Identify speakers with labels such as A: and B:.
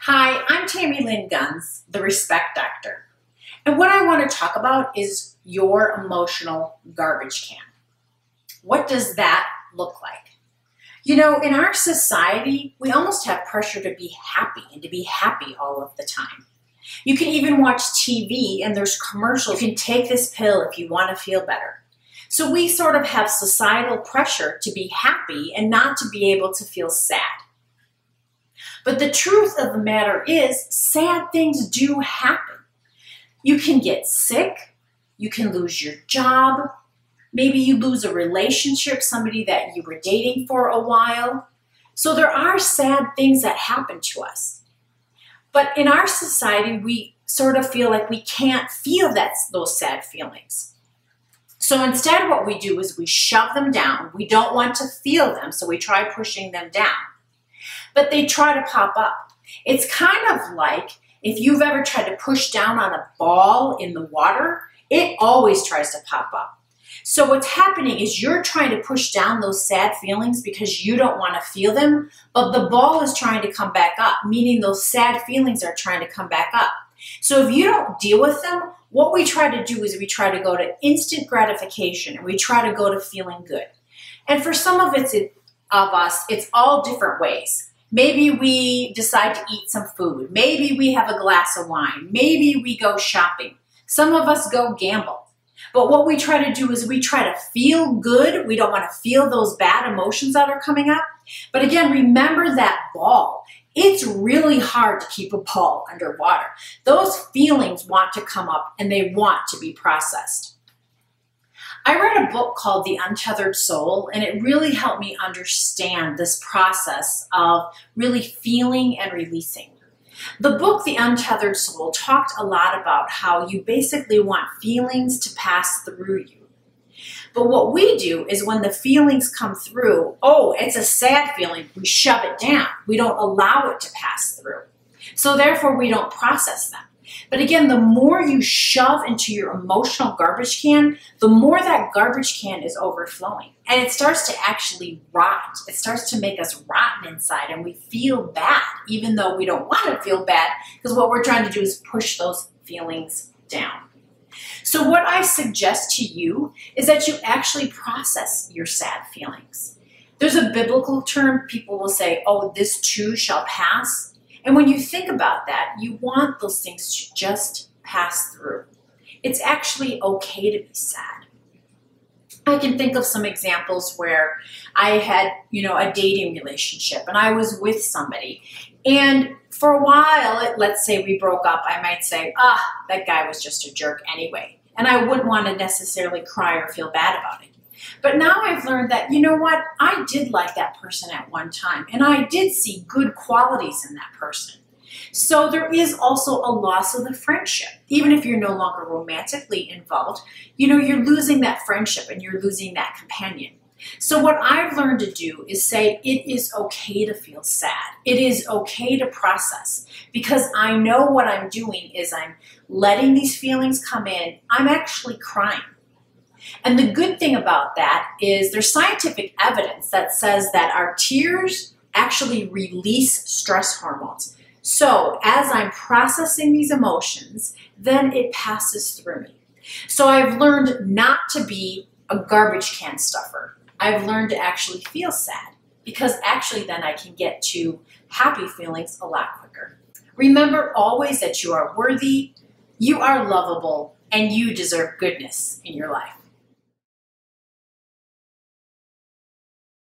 A: Hi, I'm Tammy Lynn Guns, the Respect Doctor. And what I want to talk about is your emotional garbage can. What does that look like? You know, in our society, we almost have pressure to be happy and to be happy all of the time. You can even watch TV and there's commercials. You can take this pill if you want to feel better. So we sort of have societal pressure to be happy and not to be able to feel sad. But the truth of the matter is, sad things do happen. You can get sick, you can lose your job, maybe you lose a relationship, somebody that you were dating for a while. So there are sad things that happen to us. But in our society, we sort of feel like we can't feel those sad feelings. So instead what we do is we shove them down. We don't want to feel them, so we try pushing them down. But they try to pop up. It's kind of like if you've ever tried to push down on a ball in the water, it always tries to pop up. So what's happening is you're trying to push down those sad feelings because you don't want to feel them, but the ball is trying to come back up, meaning those sad feelings are trying to come back up. So if you don't deal with them, what we try to do is we try to go to instant gratification and we try to go to feeling good. And for some of us, it's all different ways. Maybe we decide to eat some food. Maybe we have a glass of wine. Maybe we go shopping. Some of us go gamble. But what we try to do is we try to feel good. We don't want to feel those bad emotions that are coming up. But again, remember that ball. It's really hard to keep a ball underwater. Those feelings want to come up and they want to be processed. I read a book called The Untethered Soul, and it really helped me understand this process of really feeling and releasing. The book, The Untethered Soul, talked a lot about how you basically want feelings to pass through you. But what we do is when the feelings come through, oh, it's a sad feeling, we shove it down. We don't allow it to pass through. So therefore, we don't process them. But again, the more you shove into your emotional garbage can, the more that garbage can is overflowing. And it starts to actually rot. It starts to make us rotten inside and we feel bad, even though we don't want to feel bad, because what we're trying to do is push those feelings down. So what I suggest to you is that you actually process your sad feelings. There's a biblical term, people will say, oh, this too shall pass. And when you think about that, you want those things to just pass through. It's actually okay to be sad. I can think of some examples where I had, a dating relationship and I was with somebody. And for a while, let's say we broke up, I might say, that guy was just a jerk anyway. And I wouldn't want to necessarily cry or feel bad about it. But now I've learned that, you know what, I did like that person at one time, and I did see good qualities in that person. So there is also a loss of the friendship. Even if you're no longer romantically involved, you're losing that friendship and you're losing that companion. So what I've learned to do is say it is okay to feel sad. It is okay to process because I know what I'm doing is I'm letting these feelings come in. I'm actually crying. And the good thing about that is there's scientific evidence that says that our tears actually release stress hormones. So as I'm processing these emotions, then it passes through me. So I've learned not to be a garbage can stuffer. I've learned to actually feel sad because actually then I can get to happy feelings a lot quicker. Remember always that you are worthy, you are lovable, and you deserve goodness in your life.